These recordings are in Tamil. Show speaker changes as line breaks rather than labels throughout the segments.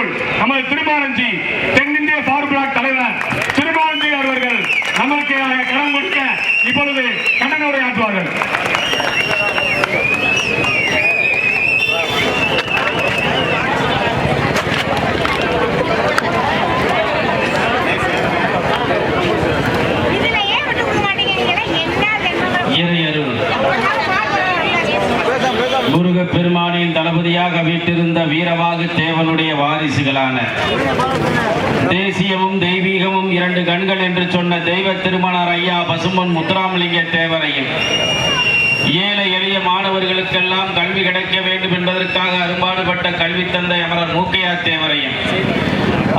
போல் நமது திருமாரஞ்சி தென்னிந்திய ஃபார்வர்ட் பிளாக் தலைவர் திருமாரஞ்சி அவர்கள் நமக்கு கடன் கொடுக்க இப்பொழுது கண்டன உரையாற்றுவார்கள்.
முருகப்பெருமானின் தளபதியாக வீட்டிருந்த வீரவாகு தேவனுடைய வாரிசுகளான தேசியமும் தெய்வீகமும் இரண்டு கண்கள் என்று சொன்ன தெய்வ திருமணர் ஐயா பசும்பொன் முத்துராமலிங்க தேவரையும் ஏழை எளிய மாணவர்களுக்கெல்லாம் கல்வி கிடைக்க வேண்டும் என்பதற்காக அரும்பாடுபட்ட கல்வி தந்தை அமரர் மூக்கையா தேவரையும்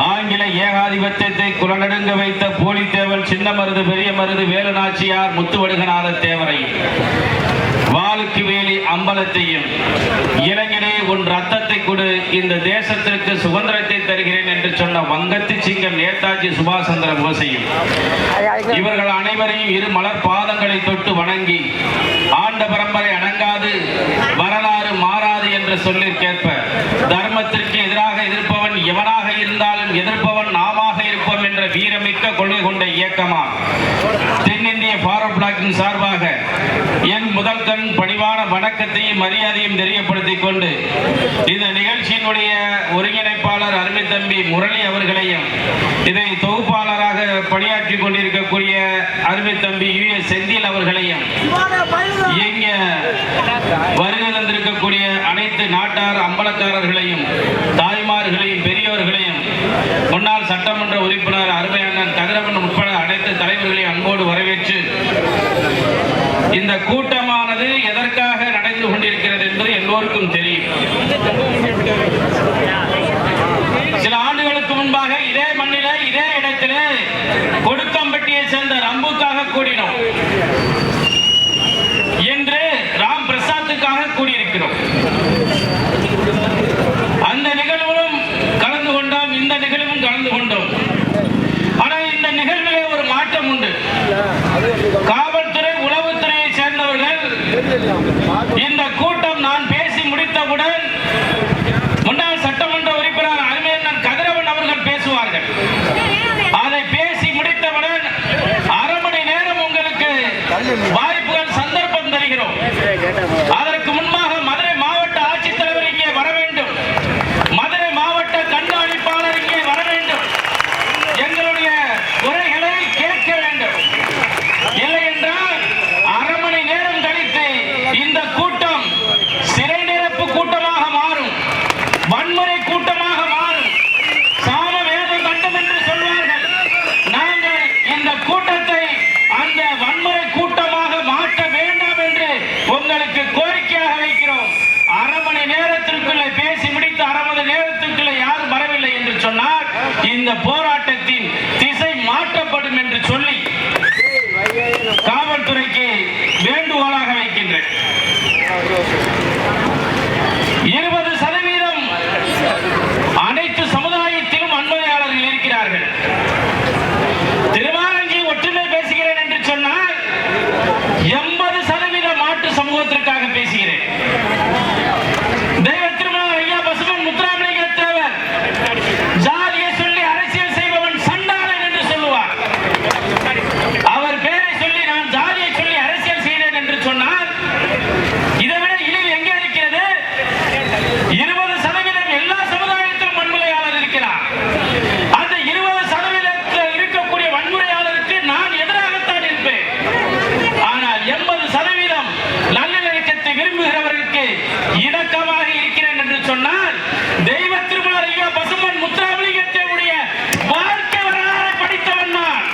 ஆங்கில ஏகாதிபத்தியத்தை குரலடுங்க வைத்த போலி தேவன் சின்ன மருது பெரிய மருது வேலுநாச்சியார் முத்துவடுகநாத தேவரையும் வாளுக்கு வேலி அம்பலத்தையும் இளைஞனே உன் ரத்தத்தை கொடு இந்த தேசத்திற்கு சுதந்திரத்தை தருகிறேன் என்று சொன்ன வங்கத்து சிங்கம் நேதாஜி சுபாஷ் சந்திர போஸையும் இவர்கள் அனைவரையும் இரு மலர் பாதங்களை தொட்டு வணங்கி ஆண்ட பரம்பரை அடங்காது வரலாறு மாறாது என்ற சொல்லிற்கேற்ப தர்மத்திற்கு எதிராக எதிர்ப்பவன் எவனாக இருந்தாலும் எதிர்ப்பவன் நாமாக இருப்போம் என்ற வீரமிக்க கொள்கை கொண்ட இயக்கமா தென்னிந்திய ஃபார்வர்ட் பிளாக்கின் சார்பாக என் முதல் கண் பணிவான வணக்கத்தையும் மரியாதையும் தெரியப்படுத்திக் கொண்டு இந்த நிகழ்ச்சியினுடைய ஒருங்கிணைப்பாளர் அருமை தம்பி முரளி அவர்களையும் இதை தொகுப்பாளராக பணியாற்றி கொண்டிருக்கக்கூடிய அருமை தம்பி US செந்தில் அவர்களையும் இங்க வருகை தந்திருக்கக்கூடிய அனைத்து நாட்டார் அம்பலக்காரர்களையும் தாய்மார்களையும் பெரியோர்களையும் முன்னாள் சட்டமன்ற உறுப்பினர் அருமை அண்ணன் கதிரவன் உட்பட அனைத்து தலைவர்களையும் அன்போடு வரவேற்று இந்த கூட்டமானது எதற்காக நடந்து கொண்டிருக்கிறது என்பது எல்லோருக்கும் தெரியும். சில ஆண்டுகளுக்கு முன்பாக இதே மண்ணில இதே இடத்திலே கொடுக்கம்பட்டியை சேர்ந்த ரம்புக்காக கூடினோம். இன்று ராம் பிரசாத்துக்காக கூடியிருக்கிறோம். அந்த நிகழ்விலும் கலந்து கொண்டோம், இந்த நிகழ்வும் கலந்து கொண்டோம். ஆனால் இந்த நிகழ்விலே ஒரு மாற்றம் உண்டு. காவல்துறை உளவுத்துறையை சேர்ந்தவர்கள் இந்த கூட்டம் நான் பேசி முடித்தவுடன் முன்னாள் சட்டமன்ற உறுப்பினர் அருமையண்ணன் கதிரவன் அவர்கள் பேசுவார்கள். அதை பேசி முடித்தவுடன் அரை மணி நேரம் உங்களுக்கு வாய்ப்புகள் சந்தர்ப்பம் தருகிறோம். அதற்கு முன்பாக மதுரை மாவட்ட ஆட்சித்தலைவர் இங்கே வர வேண்டும், மதுரை மாவட்ட கண்காணிப்பாளர் இங்கே வர வேண்டும், எங்களுடைய உரைகளை கேட்க வேண்டும். இல்லை என்றால் அரை மணி நேரம் கழித்து இந்த கூட்டம் சிறை நிரப்பு கூட்டமாக மாறும், வன்முறை கூட்டமாக மாறும், சாம வேதம் கண்டும் என்று சொல்வார்கள். நாங்கள் இந்த கூட்டத்தை அந்த வன்முறை கூட்டமாக மாற்ற வேண்டாம் என்று உங்களுக்கு கோரிக்கையாக வைக்கிறோம். அரை மணி நேரத்திற்குள்ளே பேசி முடித்து அரை மணி நேரத்திற்குள்ளே யாரும் வரவில்லை என்று சொன்னால் இந்த போராட்டத்தின் திசை மாற்றப்படும் என்று சொல்லி காவல்துறைக்கு வேண்டுகோளாக வைக்கின்றேன். 20% அனைத்து சமுதாயத்திலும் வன்முறையாளர்கள் இருக்கிறார்கள். திருமாரஞ்சி ஒற்றுமை பேசுகிறேன் என்று சொன்னால் 80% மாட்டு சமூகத்திற்காக பேசுகிறேன். தெய்வ திருமணர் ஐயா பசும்பொன் முத்துராமலிங்க தேவர் ஜாதியை சொல்லி அரசியல் செய்பவன் சண்டாளன் என்று சொல்லுவார். அவர் பேரை சொல்லி நான் ஜாதியை சொல்லி அரசியல் செய்தேன் என்று சொன்னால் இதைவிட இழிவு எங்கே இருக்கிறது? 20% எல்லா சமுதாயத்திலும் வன்முறையாளர் இருக்கிறார். அந்த 20% இருக்கக்கூடிய வன்முறையாளருக்கு நான் எதிராகத்தான் இருப்பேன். ஆனால் 80% நல்லிணக்கத்தை விரும்புகிறவர்களுக்கு இணக்கமாக இருக்கிறேன் என்று சொன்னால் தெய்வ திருமணர் ஐயா பசும்பொன் முத்துராமலிங்கத்தினுடைய வாழ்க்கை வரலாறை படித்தவன் நான்.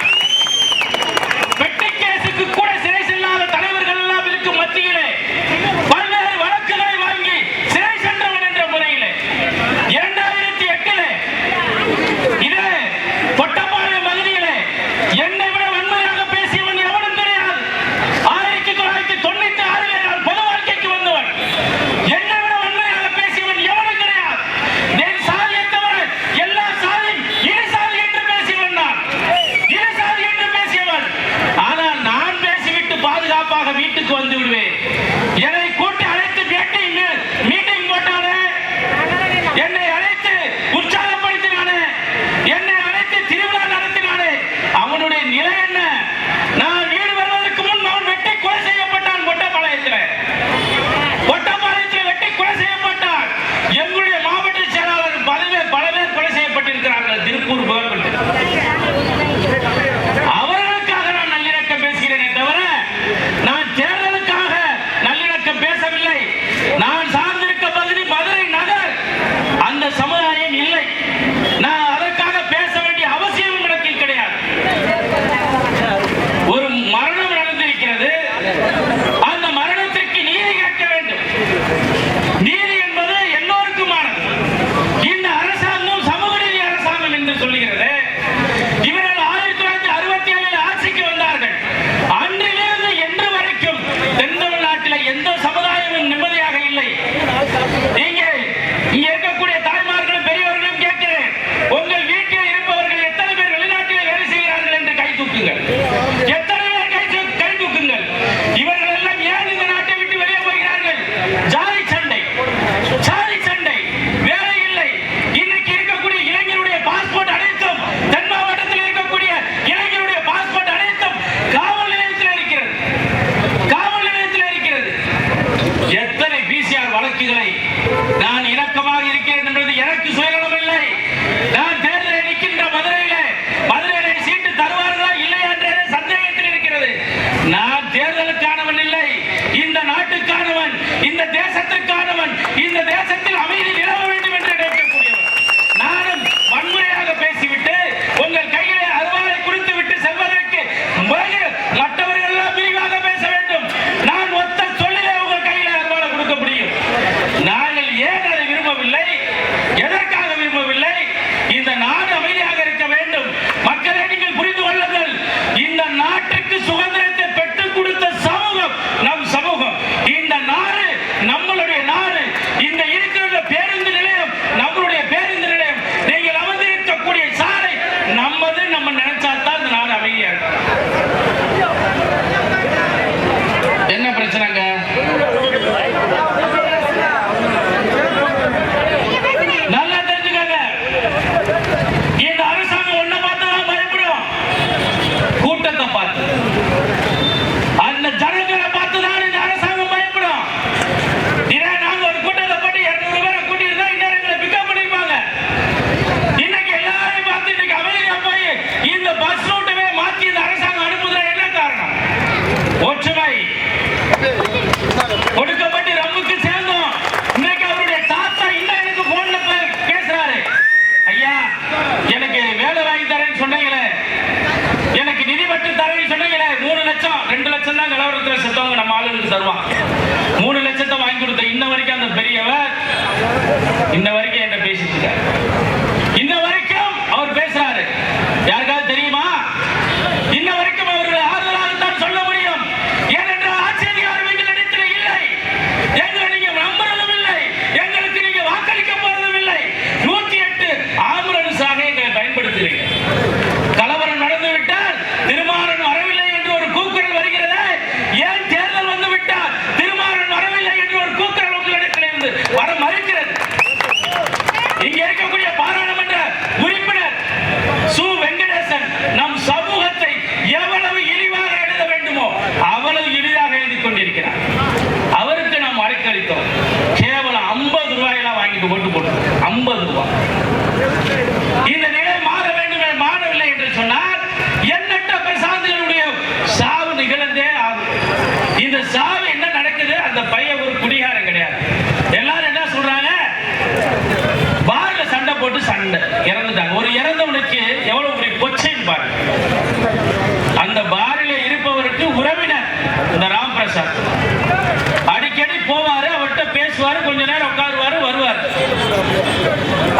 வெட்டிக்கேசுக்கு கூட சிறை செல்லாத தலைவர்கள் எல்லாம் இருக்கும் மத்தியிலே பல்வேறு வழக்குகளை வாங்கி சிறை சென்றவன் என்ற முறையிலே 2008 இதே பொட்டப்பாளையம் பகுதியிலே என்னை விட வன்மையாக பேசியவன் எவனும் கிடையாது. 1996 நான் பொது வாழ்க்கைக்கு வந்தவன். என்னை விட வன்மையாக பேசியவன் எவனும் கிடையாது. என் சாதியை தவிர எல்லா சாதி லட்சத்துக்கு தருவான். 3 லட்சத்தை வாங்கி கொடுத்த இன்ன வரைக்கும் அந்த பெரியவர் இன்ன வரைக்கும் என்கிட்ட பேசிட்டு இருக்காரு. இன்ன வரைக்கும் அவர் பேசுறாரு. யாருக்காவது தெரியுமா? இன்ன வரைக்கும் அவர்கள் ஆறுதலாகத்தான் சொல்ல முடியும். ஏனென்றால் ஆட்சி அதிகாரம் எங்களிடத்தில் இல்லை. எங்களை நீங்க நம்புறதும் இல்லை, எங்களுக்கு நீங்க வாக்களிக்க போறதும் இல்லை. 108 ஆம்புலன்ஸாக எங்களை பயன்படுத்துறீங்க. கலவரம் நடந்து விட்டால் திருமாறன் வரவில்லை என்று ஒரு கூக்குரல் வருகிறது. ஏன் தேர்தல் வந்து விட்டால் திருமாறன் வரவில்லை என்று ஒரு கூக்குரல் உங்களிடத்திலிருந்து வர மறுக்கிறது. இங்க இருக்கக்கூடிய பாராளுமன்ற உறுப்பினர் சு வெங்கடேசன் நம் சமூகத்தை எவ்வளவு இழிவாக எழுத வேண்டுமோ அவ்வளவு எளிதாக எழுதி கொண்டிருக்கிறார். அவருக்கு நாம் அழைக்களித்தோம். கேவலம் 50 ரூபாயெல்லாம் வாங்கிட்டு ஓட்டு போட்டோம். 50 ரூபாய். இந்த நிலை மாற வேண்டுமே, மாறவில்லை என்று சொன்னால் எண்ணற்ற பிரசாந்திகளுடைய சாவு நிகழ்ந்தே ஆகும். இந்த சாவு என்ன நடக்குது? அந்த பையன் ஒரு குடிகாரன் கிடையாது. எல்லாரும் என்ன சொல்றாங்க? பார்ல சண்டை போட்டு சண்டை இறந்துட்டாங்க. ஒரு இறந்தவனுக்கு எவ்வளவு பெரிய கொச்சைன்னு பாருங்க. அந்த பாரில இருப்பவருக்கு உறவினர் இந்த ராம் பிரசாத் அடிக்கடி போவாரு, அவர்கிட்ட பேசுவாரு, கொஞ்ச நேரம் உட்காருவாரு, வருவார்.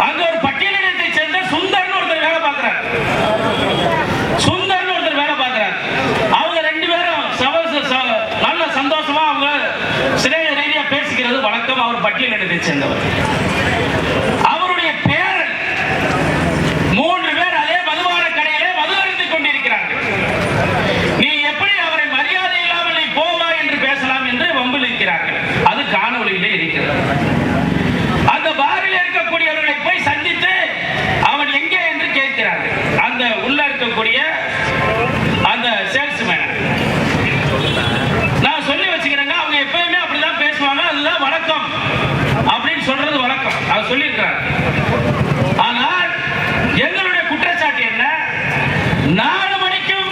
அங்க ஒரு பட்டியலினத்தை சேர்ந்த சுந்தர்னு ஒருத்தர் வேலை பார்க்கிறார். சுந்தர்னு ஒருத்தர் வேலை பார்க்கிறார். அவங்க 2 பேரும் நல்ல சந்தோஷமா அவங்க சிலைய ரீதியா பேசிக்கிறது வழக்கம். அவர் பட்டியலினத்தை சேர்ந்தவர். அவருடைய பேரன் 3 பேர் அதே மதுபான கடையிலே மது அருந்திக் கொண்டிருக்கிறார்கள். நீ எப்படி அவரை மரியாதை இல்லாமல் நீ போவா என்று பேசலாம் என்று வம்பிழுக்கிறார்கள். அது காணொலியிலே இருக்கிறது. அந்த பாரில் இருக்கக்கூடியவர்களை போய் சந்தித்து அவன் எங்கே என்று கேட்கிறார்கள். அந்த உள்ள இருக்கக்கூடிய அந்த சேல்ஸ்மேன் நான் சொல்லி வச்சுக்கிறேங்க, அவங்க எப்பயுமே அப்படிதான் பேசுவாங்க, அதுதான் வழக்கம் அப்படின்னு சொல்றது வழக்கம். அவர் சொல்லியிருக்கிறார். ஆனால் எங்களுடைய குற்றச்சாட்டு என்ன? 4 மணிக்கும்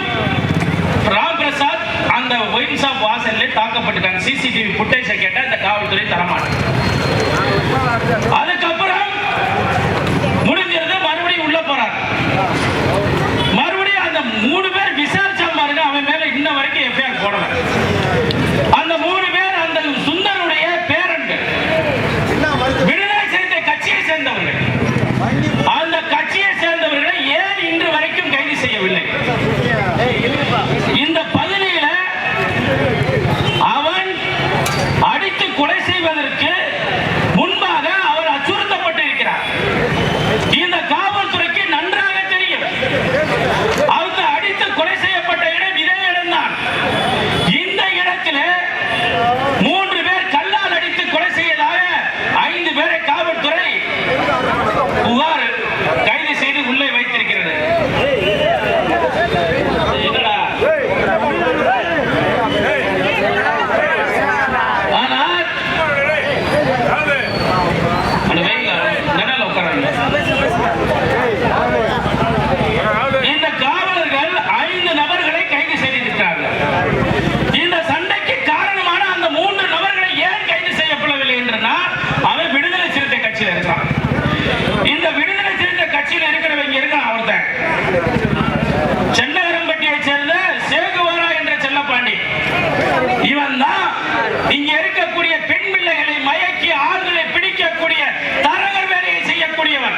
ராம் பிரசாத் அந்த ஒயின் ஷாப் வாசல்ல தாக்கப்பட்டிருக்காங்க. சிசிடிவி ஃபுட்டேஜை கேட்டா இந்த காவல்துறை தரமாட்டாங்க. அதுக்கப்புறம் முடிஞ்சிருந்த மறுபடியும் உள்ள போறாங்க. மறுபடியும் அந்த 3 பேர் விசாரிச்சா பாருங்க, அவன் மேல இன்ன வரைக்கும் எஃப்ஐஆர் போடல. அந்த 3 பேர் அந்த சுந்தருடைய பேரன்கள், விடுதலை சிறுத்தை கட்சியை சேர்ந்தவர்கள். அந்த கட்சியை சேர்ந்தவர்களை ஏன் இன்று வரைக்கும் கைது செய்யவில்லை? இந்த பகுதியில் அவன் அடித்து கொலை செய்வதற்கு முன்பாக அவர் அச்சுறுத்தப்பட்டிருக்கிறார். இந்த காவல்துறைக்கு நன்றாக தெரியும். அவங்க அடித்து கொலை செய்யப்பட்ட இடம் இதே இடம்தான். இந்த இடத்தில் 3 பேர் கல்லால் அடித்து கொலை செய்ததாக 5 பேரை காவல்துறை புகார் கைது செய்து உள்ளே வைத்திருக்கிறது. ஆனால் இந்த காவலர்கள் 5 நபர்களை கைது செய்திருக்கிறார்கள். இந்த சண்டைக்கு காரணமான அந்த 3 நபர்களை ஏன் கைது செய்யப்படவில்லை என்றால் அவன் விடுதலை சிறுத்தை கட்சியில் இருக்கிறான். இந்த விடுதலை சிறுத்தை கட்சியில் இருக்கிறவங்க இருக்கான். ஒருத்தன் சென்னகரம்பட்டியை சேர்ந்த சேகுவாரா என்ற செல்லப்பாண்டி. இவன் தான் இங்க இருக்கக்கூடிய பெண் பிள்ளைகளை மயக்கி ஆண்களை பிடிக்கக்கூடிய தரகர் வேலையை செய்யக்கூடியவன்.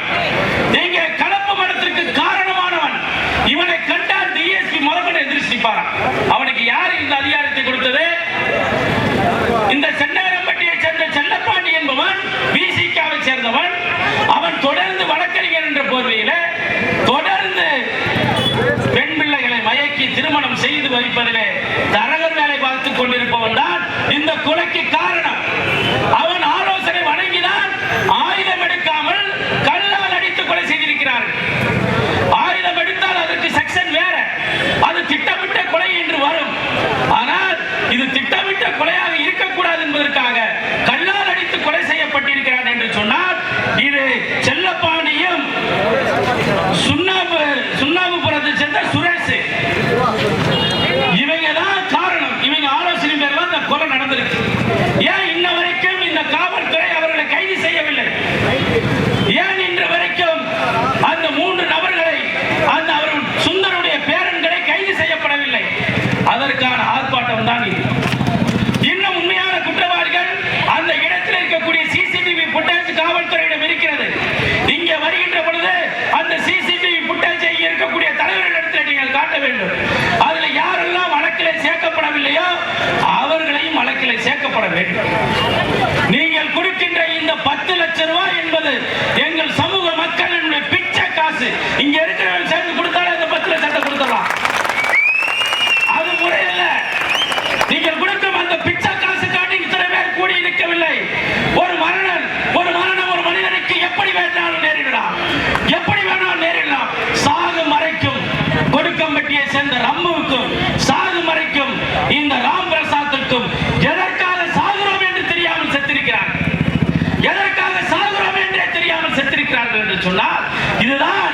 சொன்னால் இதுதான்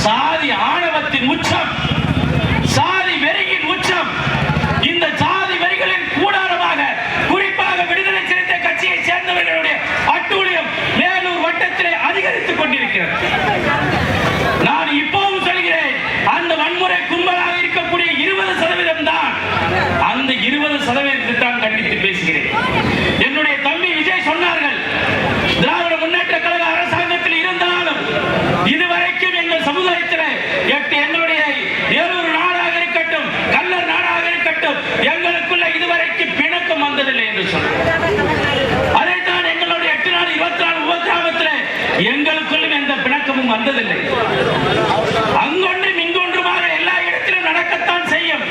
சாதி ஆணவத்தின் உச்சம், சாதி வெறியின் உச்சம். இந்த சாதி வெறிகளின் கூடாரமாக குறிப்பாக விடுதலை சிறுத்தை கட்சியை சேர்ந்தவர்களுடைய அட்டூழியம் வேலூர் வட்டத்திலே அதிகரித்துக் கொண்டிருக்கிறது. நான் இப்போவும் சொல்கிறேன், அந்த வன்முறை கும்பலாக இருக்கக்கூடிய 20% தான், அந்த 20% தான் கண்டித்து பேசுகிறேன். என்னுடைய தம்பி விஜய் சொன்னார்கள், திராவிட முன்னேற்ற கழக அரசாங்கத்தில் இருந்தாலும் இதுவரைக்கும் எங்கள் சமுதாயத்தில் எங்களுடைய வேலூர் நாடாக இருக்கட்டும், கல்லர் நாடாக இருக்கட்டும், எங்களுக்குள்ள இதுவரைக்கும் பிணக்கம் வந்ததில்லை என்று சொன்னார். அதைத்தான் எங்களுடைய 8 நாள் 24 உபகிராமத்தில் எங்களுக்குள்ளும் எந்த பிணக்கமும் வந்ததில்லை. அங்கொன்றும் இங்கொன்றுமாக எல்லா இடத்திலும் நடக்கத்தான் செய்யும்.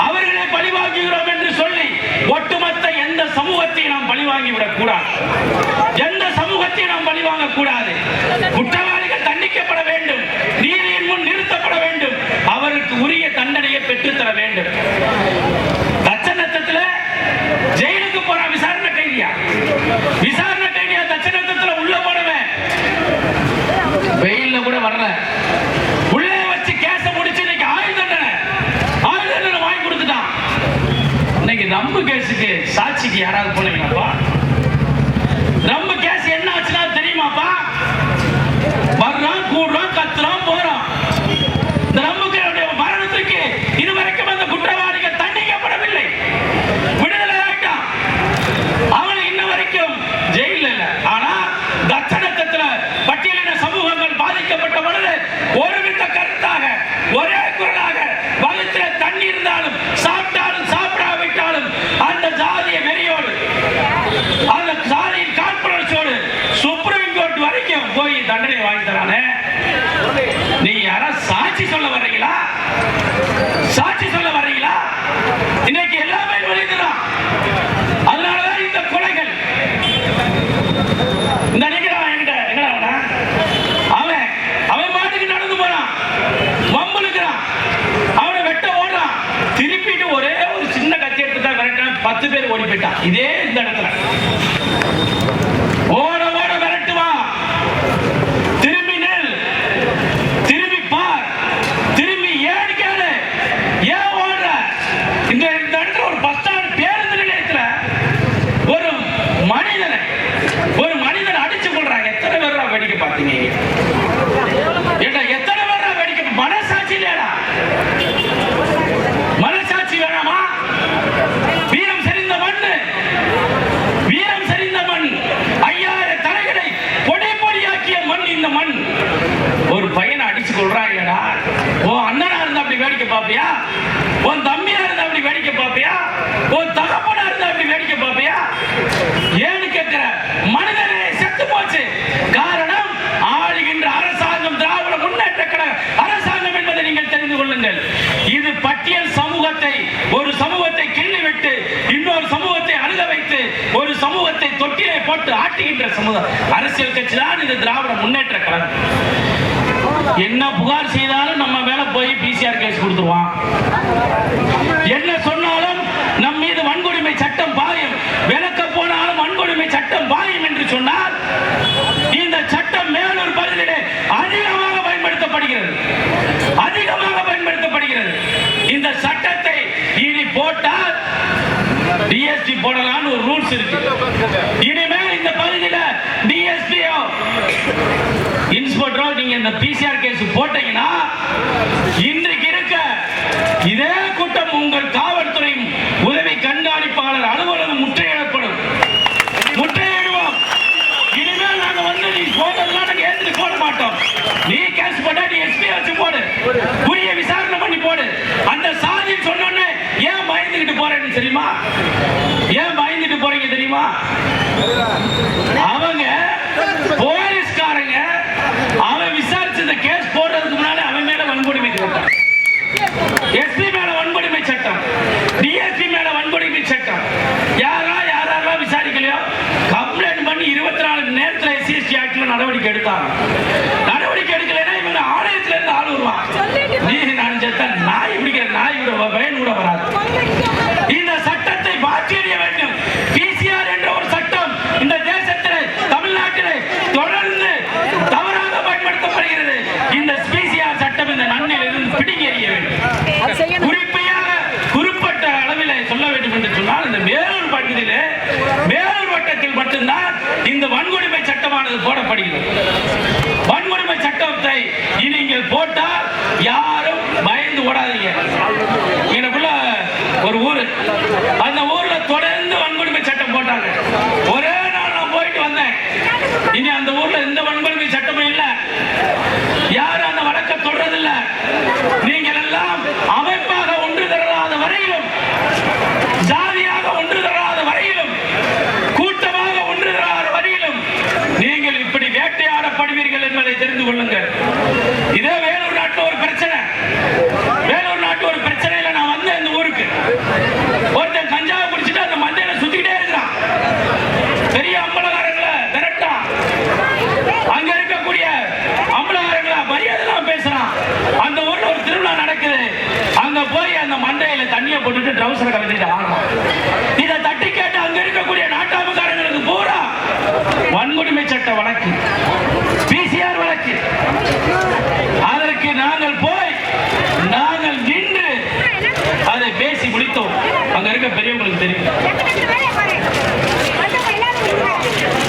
அவர்களை பழிவாங்குகிறோம் என்று சொல்லி ஒட்டுமொத்த எந்த சமூகத்தை நாம் பழிவாங்கிவிடக் கூடாது, எந்த சமூகத்தை நாம் பழிவாங்க கூடாது. குற்றவாளிகள் தண்டிக்கப்பட வேண்டும், நீதியின் முன் நிறுத்தப்பட வேண்டும், அவருக்கு உரிய தண்டனையை பெற்றுத்தர வேண்டும். தச்சநத்தத்தில் ஜெயிலுக்கு போற விசாரணை கைதியா, விசாரணை கைதியா தச்சநத்தத்தில் உள்ள போனவன் வெயில்ல கூட வரல, உள்ளே வச்சு கேச முடிச்சு இன்னைக்கு ஆயுள் தண்டனை வாங்கி கொடுத்துட்டான். இன்னைக்கு ரம்பு கேஸுக்கு சாட்சிக்கு யாராவது போனீங்களாப்பா? ரம்பு கேஸ் என்ன ஆச்சுன்னா தெரியுமாப்பா? வர்றான், கூடுறான், கத்துறான், போறான். இந்த ரம்புகளுடைய மரணத்துக்கு இதுவரைக்கும் அந்த குற்றவாளிகள் தண்டிக்கப்படவில்லை, விடுதலை ஆயிட்டான். அவன் இன்ன வரைக்கும் ஜெயில இல்ல. ஆனா தட்சணத்துல பட்டியலின சமூகங்கள் பாதிக்கப்பட்ட பொழுது ஒருமித்த கருத்தாக ஒரே குரலாக வயிற்றில தண்ணி இருந்தாலும் சாப்பிட்டாலும் சாப்பிடாவிட்டாலும் அந்த ஜாதிய வெறியோடு அந்த ஜாதியின் காழ்ப்புணர்ச்சியோடு சுப்ரீம் கோர்ட் வரைக்கும் போய் தண்டனை வாங்கி தரானே. நீ யாரா சாட்சி சொல்ல வர்றீங்களா? சாட்சி சொல்ல வர்றீங்களா? இன்னைக்கு எல்லாமே வெளியிடுறான். அதனாலதான் இந்த கொலைகள். இந்த நினைக்கிறான் என்கிட்ட, எங்கடா அவன் பாட்டுக்கு நடந்து போறான், வம்புலுக்கிறான், அவனை வெட்ட ஓடுறான், திருப்பிட்டு ஒரே ஒரு சின்ன கத்தி எடுத்துட்டா விரட்டான், 10 பேர் ஓடி போயிட்டான். இதே இந்த இடத்துல ஓட ஓட விரட்டுவான். திரும்பி நெல், திரும்பி பார், திரும்பி ஏன் கேளு, ஏன் ஓடுற? இந்த இடத்துல ஒரு பஸ் ஸ்டாண்ட் பேருந்து நிலையத்துல ஒரு மனிதனை அடிச்சு கொள்றாங்க. எத்தனை பேர் வேடிக்கை பார்த்தீங்க? எத்தனை பேர் வேடிக்கை? மனசாட்சி இல்லையா? மனசாட்சி வேணாமா? வீரம் செறிந்த மண், வீரம் செறிந்த மண், 5000 தலைகளை பொடி பொடியாக்கிய மண் இந்த மண். ஒரு பையனை அடிச்சு கொள்றாங்கடா. உன் அண்ணனா இருந்தா அப்படி வேடிக்கை பாப்பியா? உன் தம்பியா இருந்தா அப்படி வேடிக்கை பாப்பியா? உன் தகப்பனா இருந்தா அப்படி வேடிக்கை பாப்பியா? ஏன்னு கேட்கிற? மனிதனே செத்து போச்சு. காரணம், ஆளுகின்ற அரசாங்கம் திராவிட முன்னேற்ற கழக அரசாங்கம் என்பதை நீங்கள் தெரிந்து கொள்ளுங்கள். இது பட்டியல் சமூகத்தை, ஒரு சமூகத்தை கிள்ளி விட்டு இன்னொரு சமூகத்தை அணுக வைத்து ஒரு சமூகத்தை தொட்டிலே போட்டு ஆட்டுகின்ற சமூகம் அரசியல் கட்சி தான் இது திராவிட முன்னேற்ற கழகம். என்ன புகார் செய்தாலும் நம்ம மேல போய் பிசிஆர் கேஸ் கொடுத்துருவான். என்ன சொன்னாலும் நம் மீது வன்கொடுமை சட்டம் பாயும், விலக்க போனாலும் வன்கொடுமை சட்டம் பாயும் என்று சொன்னால் இந்த சட்டம் மேலூர் பகுதியிலே அதிகமாக பயன்படுத்தப்படுகிறது, அதிகமாக பயன்படுத்தப்படுகிறது. இந்த சட்டத்தை இனி போட்டால் டிஎஸ்பி போடலாம்னு ஒரு ரூல்ஸ் இருக்கு. இனிமேல் இந்த பகுதியில் டிஎஸ்பியோ இன்ஸ்பெக்டரோ நீங்க இந்த பிசிஆர் கேஸ் போட்டீங்கன்னா இன்றைக்கு இருக்க இதே கூட்டம் உங்கள் காவல்துறை உதவி கண்காணிப்பாளர் அலுவலகம் முற்றுகையிடப்படும். முற்றுகையிடுவோம். இனிமேல் நாங்க வந்து நீ போதெல்லாம் நாங்க ஏத்துட்டு போட மாட்டோம். நீ கேஸ் போட்டா நீ எஸ்பி வச்சு போடு, உரிய விசாரணை பண்ணி போடு. அந்த சாதி சொன்னோன்னே ஏன் பயந்துகிட்டு போறேன்னு தெரியுமா? ஏன் பயந்துட்டு போறீங்க தெரியுமா? அவங்க போலீஸ்காரங்க அவன் விசாரிச்சு இந்த கேஸ் போடுறதுக்கு முன்னாலே அவன் மேல வன்கொடுமை சட்டம், எஸ்பி மேல வன்கொடுமை சட்டம், இந்த பிசிஆர் சட்டம் இந்த நன்னில் இருந்து பிடிங்கி எறிய வேண்டும். குறிப்பிட்ட அளவில் சொல்ல வேண்டும் என்று சொன்னால் இந்த மேலூர் பகுதியிலே மேலூர் வட்டத்தில் மட்டும்தான் இந்த வன்கொடுமை சட்டமானது போடப்படுகிறது. வன்கொடுமை சட்டத்தை நீங்கள் போட்டால் யாரும் பயந்து ஓடாதீங்க. எனக்குள்ள ஒரு ஊரு, அந்த ஊர்ல தொடர்ந்து வன்கொடுமை சட்டம் போட்டாங்க. ஒரே நாள் நான் போயிட்டு வந்தேன். இனி அந்த ஊர்ல எந்த வன்கொடுமை சட்டமும் இல்ல, யாரும் அந்த வழக்கை தொடரதில்லை. நீங்கள் எல்லாம் அமைப்பாக ஒன்று தராத வரையிலும், ஜாதியாக ஒன்று தராத வரையிலும், கூட்டமாக ஒன்று தராத வரையிலும் நீங்கள் இப்படி வேட்டையாடப்படுவீர்கள் என்பதை தெரிந்து கொள்ளுங்கள். இதே வேலூர் நாட்டில் ஒரு பிரச்சனை. வேலூர் நாட்டு ஒரு பிரச்சனையில நான் வந்தேன். இந்த ஊருக்கு ஒருத்தன் கஞ்சாவை குடிச்சிட்டு அந்த மந்தையில சுத்திக்கிட்டே இருக்கிறான். பெரிய அம்பலகாரங்களை விரட்டா, அங்க இருக்கக்கூடிய அம்பலகாரங்களை மரியாதைலாம் பேசுறான். அந்த ஊர்ல ஒரு திருவிழா நடக்குது. அங்க போய் அந்த மந்தையில தண்ணியை போட்டுட்டு ட்ரௌசரை கலந்துட்டு ஆடுறான். இதை தட்டி கேட்டு அங்க இருக்கக்கூடிய நாட்டாமக்காரங்களுக்கு பூரா வன்கொடுமை சட்ட வழக்கு, பிசிஆர் வழக்கு. அதற்கு நாங்கள் போய் நாங்கள் நின்று அதை பேசி முடித்தோம். அங்க இருக்க பெரியவங்களுக்கு தெரியும்.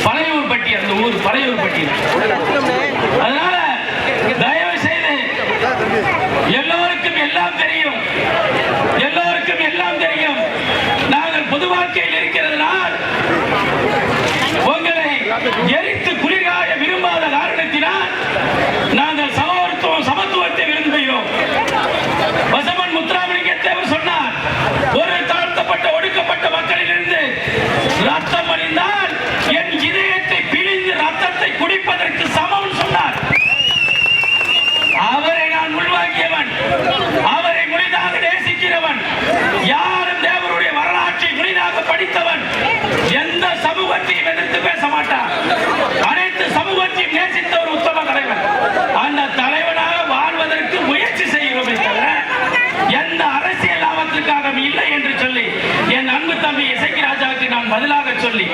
பழையூர்பட்டி, அந்த ஊர் பழையூர்பட்டி. அதனால தயவு செய்து எல்லோருக்கும் எல்லாம் தெரியும், எல்லோருக்கும் எல்லாம் தெரியும். நாங்கள் பொது வாழ்க்கையில் இருக்கிறதுனால் உங்களை எரித்து குளிர்காய விரும்பாத காரணத்தினால் நாங்கள் சமத்துவத்தை விரும்புகிறோம். பசும்பொன் முத்துராமலிங்க தேவர் சொன்னார், ஒரு தாழ்த்தப்பட்ட ஒடுக்கப்பட்ட மக்களிலிருந்து ரத்தம் வழிந்தால் என் இதயத்தை பிழிந்து ரத்தத்தை குடிப்பதற்கு சமம் சொன்னார். அவரை நான் உள்வாங்கியவன், அவரை முழுதாக நேசிக்கிறவன், யாரும் தேவருடைய வரலாற்றை முழுதாக படித்தவன், எந்த சமூகத்தையும் எதிர்த்து பேச மாட்டார், அனைத்து சமூகத்தையும் நேசித்த ஒரு உத்தம தலைவன். அந்த தலைவனாக வாழ்வதற்கு முயற்சி செய்கிறோமே தவிர எந்த அரசியல் லாபத்திற்காக இல்லை என்று சொல்லி என் அன்பு தம்பி இசைக்கு ராஜாவுக்கு நான் பதிலாக சொல்லி